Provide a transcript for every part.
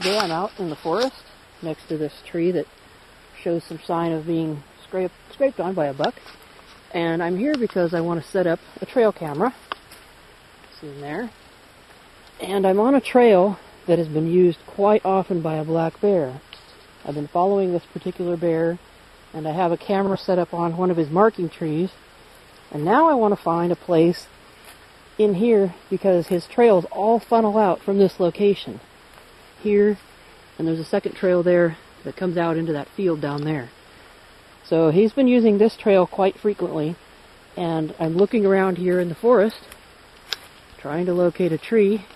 Today I'm out in the forest next to this tree that shows some sign of being scraped on by a buck. And I'm here because I want to set up a trail camera. See in there. And I'm on a trail that has been used quite often by a black bear. I've been following this particular bear, and I have a camera set up on one of his marking trees. And now I want to find a place in here because his trails all funnel out from this location. Here, and there's a second trail there that comes out into that field down there. So he's been using this trail quite frequently, and I'm looking around here in the forest trying to locate a tree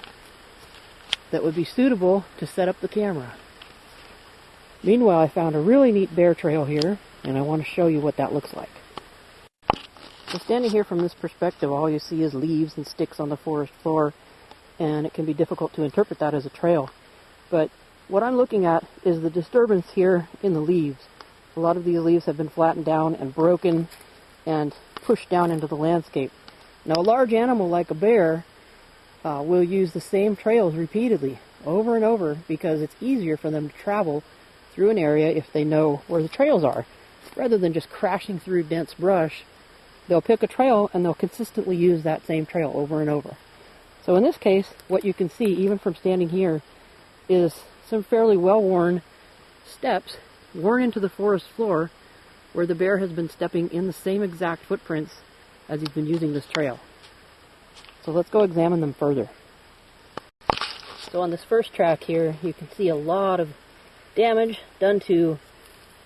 that would be suitable to set up the camera. Meanwhile, I found a really neat bear trail here, and I want to show you what that looks like. So standing here from this perspective, all you see is leaves and sticks on the forest floor, and it can be difficult to interpret that as a trail. But what I'm looking at is the disturbance here in the leaves. A lot of these leaves have been flattened down and broken and pushed down into the landscape. Now, a large animal like a bear will use the same trails repeatedly, over and over, because it's easier for them to travel through an area if they know where the trails are. Rather than just crashing through dense brush, they'll pick a trail and they'll consistently use that same trail over and over. So in this case, what you can see, even from standing here, is some fairly well-worn steps worn into the forest floor where the bear has been stepping in the same exact footprints as he's been using this trail. So let's go examine them further. So on this first track here, you can see a lot of damage done to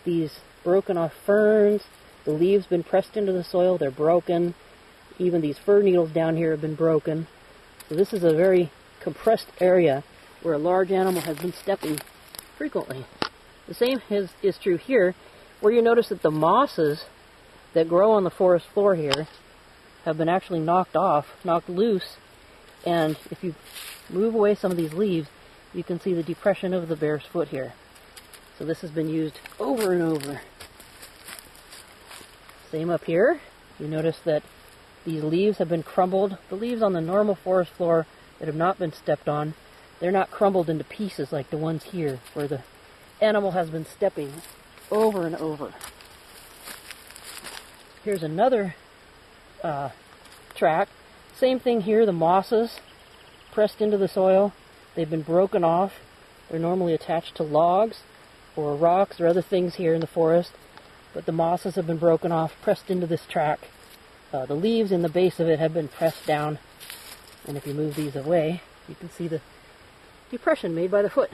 these broken off ferns. The leaves have been pressed into the soil, they're broken. Even these fir needles down here have been broken. So this is a very compressed area where a large animal has been stepping frequently. The same is true here, where you notice that the mosses that grow on the forest floor here have been actually knocked loose, and if you move away some of these leaves, you can see the depression of the bear's foot here. So this has been used over and over. Same up here. You notice that these leaves have been crumbled. The leaves on the normal forest floor that have not been stepped on, they're not crumbled into pieces like the ones here, where the animal has been stepping over and over. Here's another track. Same thing here, the mosses pressed into the soil. They've been broken off. They're normally attached to logs or rocks or other things here in the forest, but the mosses have been broken off, pressed into this track. The leaves in the base of it have been pressed down, and if you move these away, you can see the depression made by the foot.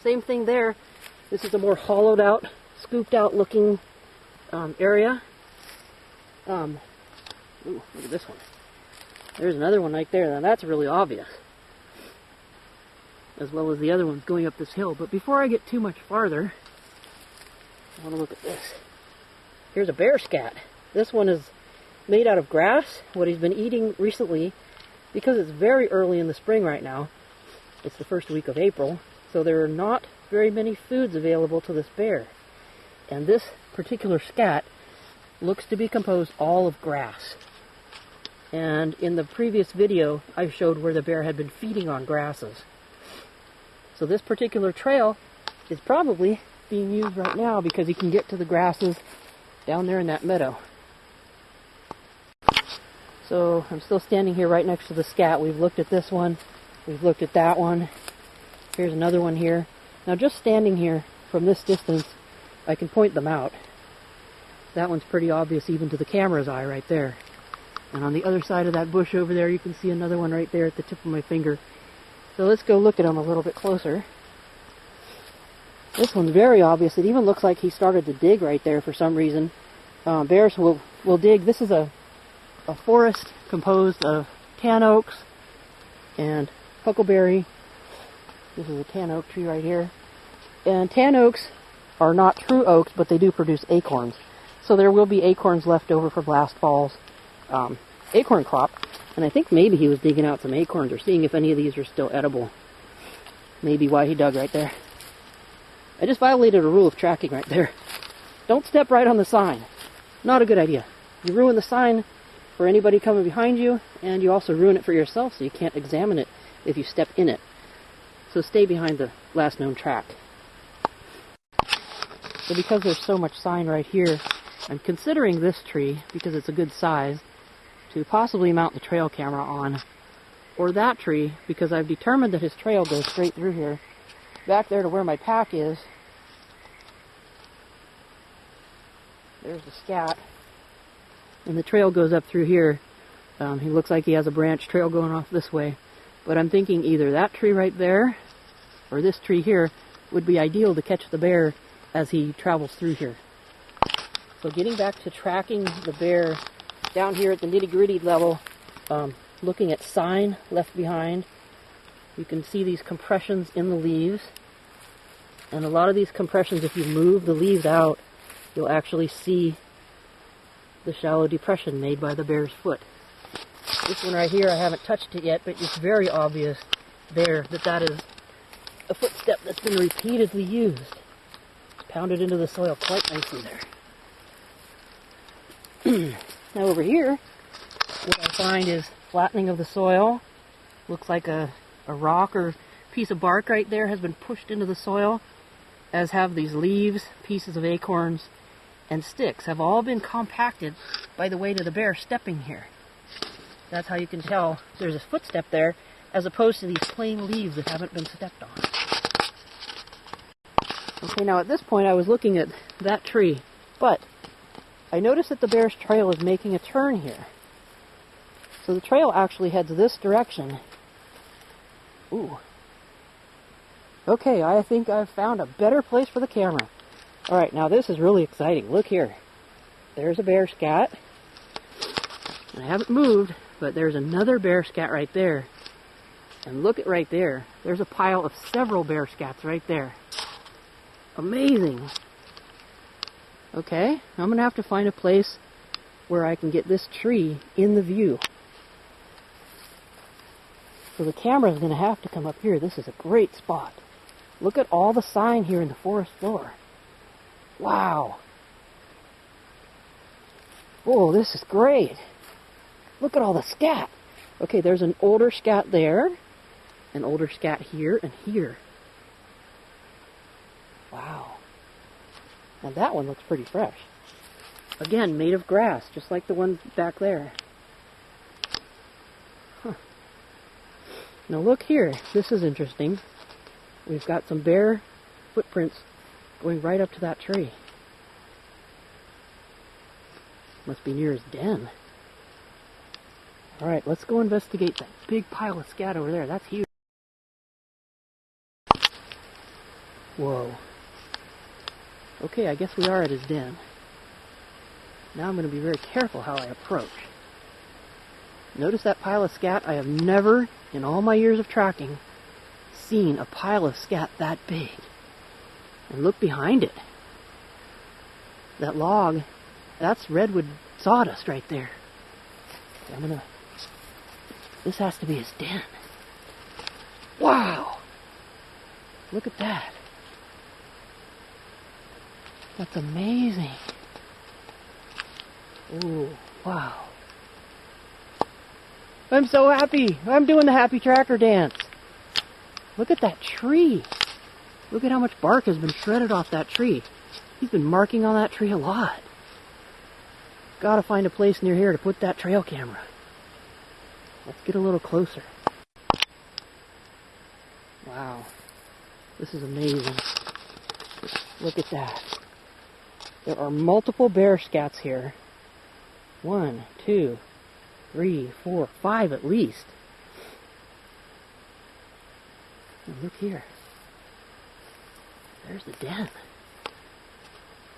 Same thing there. This is a more hollowed out, scooped out looking area. Ooh, look at this one. There's another one right there. Now that's really obvious, as well as the other ones going up this hill. But before I get too much farther, I want to look at this. Here's a bear scat. This one is made out of grass, what he's been eating recently, because it's very early in the spring right now. It's the first week of April, so there are not very many foods available to this bear. And this particular scat looks to be composed all of grass. And in the previous video, I showed where the bear had been feeding on grasses. So this particular trail is probably being used right now because he can get to the grasses down there in that meadow. So I'm still standing here right next to the scat. We've looked at this one. We've looked at that one. Here's another one here. Now just standing here from this distance, I can point them out. That one's pretty obvious even to the camera's eye right there. And on the other side of that bush over there, you can see another one right there at the tip of my finger. So let's go look at them a little bit closer. This one's very obvious. It even looks like he started to dig right there for some reason. Bears will dig. This is a forest composed of tan oaks and huckleberry. This is a tan oak tree right here. And tan oaks are not true oaks, but they do produce acorns. So there will be acorns left over for last fall's acorn crop. And I think maybe he was digging out some acorns or seeing if any of these are still edible. Maybe why he dug right there. I just violated a rule of tracking right there. Don't step right on the sign. Not a good idea. You ruin the sign for anybody coming behind you, and you also ruin it for yourself, so you can't examine it if you step in it. So stay behind the last known track. So because there's so much sign right here, I'm considering this tree, because it's a good size, to possibly mount the trail camera on. Or that tree, because I've determined that his trail goes straight through here. Back there to where my pack is, there's the scat. And the trail goes up through here. He looks like he has a branch trail going off this way. But I'm thinking either that tree right there, or this tree here, would be ideal to catch the bear as he travels through here. So getting back to tracking the bear down here at the nitty-gritty level, looking at sign left behind, you can see these compressions in the leaves. And a lot of these compressions, if you move the leaves out, you'll actually see the shallow depression made by the bear's foot. This one right here, I haven't touched it yet, but it's very obvious there that that is a footstep that's been repeatedly used. Pounded into the soil quite nicely there. Now over here, what I find is flattening of the soil. Looks like a rock or piece of bark right there has been pushed into the soil, as have these leaves, pieces of acorns, and sticks have all been compacted by the weight of the bear stepping here. That's how you can tell there's a footstep there, as opposed to these plain leaves that haven't been stepped on. Okay, now at this point I was looking at that tree, but I noticed that the bear's trail is making a turn here. So the trail actually heads this direction. Ooh. Okay, I think I've found a better place for the camera. Alright, now this is really exciting. Look here. There's a bear scat. I haven't moved, but there's another bear scat right there. And look at right there. There's a pile of several bear scats right there. Amazing. Okay, I'm going to have to find a place where I can get this tree in the view. So the camera is going to have to come up here. This is a great spot. Look at all the sign here in the forest floor. Wow. Oh, this is great. Look at all the scat. Okay, there's an older scat there, an older scat here, and here. Wow. Now that one looks pretty fresh. Again, made of grass, just like the one back there. Huh. Now look here. This is interesting. We've got some bear footprints going right up to that tree. Must be near his den. Alright, let's go investigate that big pile of scat over there. That's huge. Whoa. Okay, I guess we are at his den. Now I'm going to be very careful how I approach. Notice that pile of scat? I have never, in all my years of tracking, seen a pile of scat that big. And look behind it. That log, that's redwood sawdust right there. Okay, this has to be his den. Wow! Look at that. That's amazing. Ooh, wow. I'm so happy. I'm doing the happy tracker dance. Look at that tree. Look at how much bark has been shredded off that tree. He's been marking on that tree a lot. Gotta find a place near here to put that trail camera. Let's get a little closer. Wow. This is amazing. Look at that. There are multiple bear scats here. 1, 2, 3, 4, 5 at least. And look here. There's the den.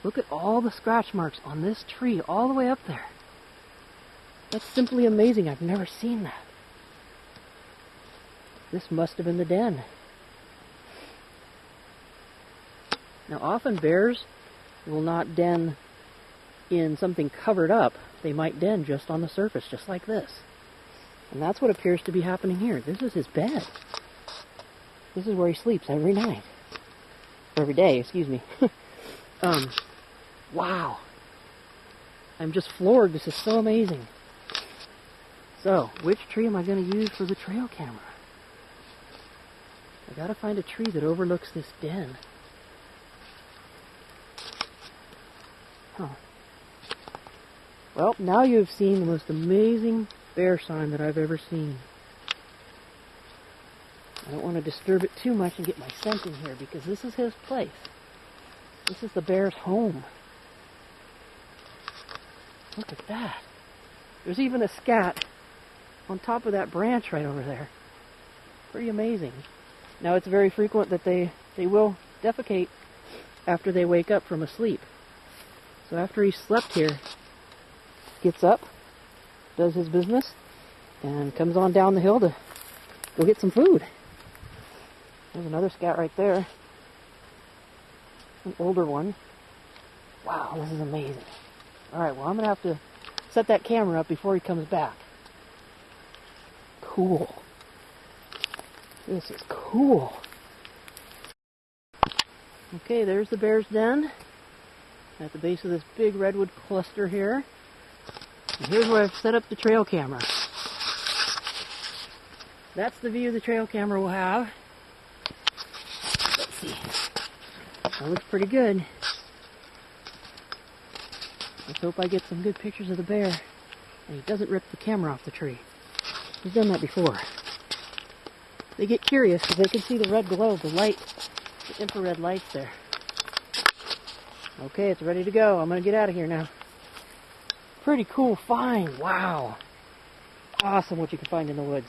Look at all the scratch marks on this tree all the way up there. That's simply amazing. I've never seen that. This must have been the den. Now often bears will not den in something covered up. They might den just on the surface, just like this. And that's what appears to be happening here. This is his bed. This is where he sleeps every night. Or every day, excuse me. Wow. I'm just floored. This is so amazing. So, which tree am I going to use for the trail camera? I gotta find a tree that overlooks this den. Huh. Well, now you've seen the most amazing bear sign that I've ever seen. I don't want to disturb it too much and get my scent in here because this is his place. This is the bear's home. Look at that. There's even a scat on top of that branch right over there. Pretty amazing. Now it's very frequent that they will defecate after they wake up from a sleep. So after he slept here, gets up, does his business, and comes on down the hill to go get some food. There's another scat right there. An older one. Wow, this is amazing. Alright, well I'm going to have to set that camera up before he comes back. Cool. This is cool. Okay, there's the bear's den at the base of this big redwood cluster here. And here's where I've set up the trail camera. That's the view the trail camera will have. Let's see. That looks pretty good. Let's hope I get some good pictures of the bear and he doesn't rip the camera off the tree. He's done that before. They get curious because they can see the red glow of the light, the infrared lights there. Okay, it's ready to go. I'm going to get out of here now. Pretty cool find. Wow. Awesome what you can find in the woods.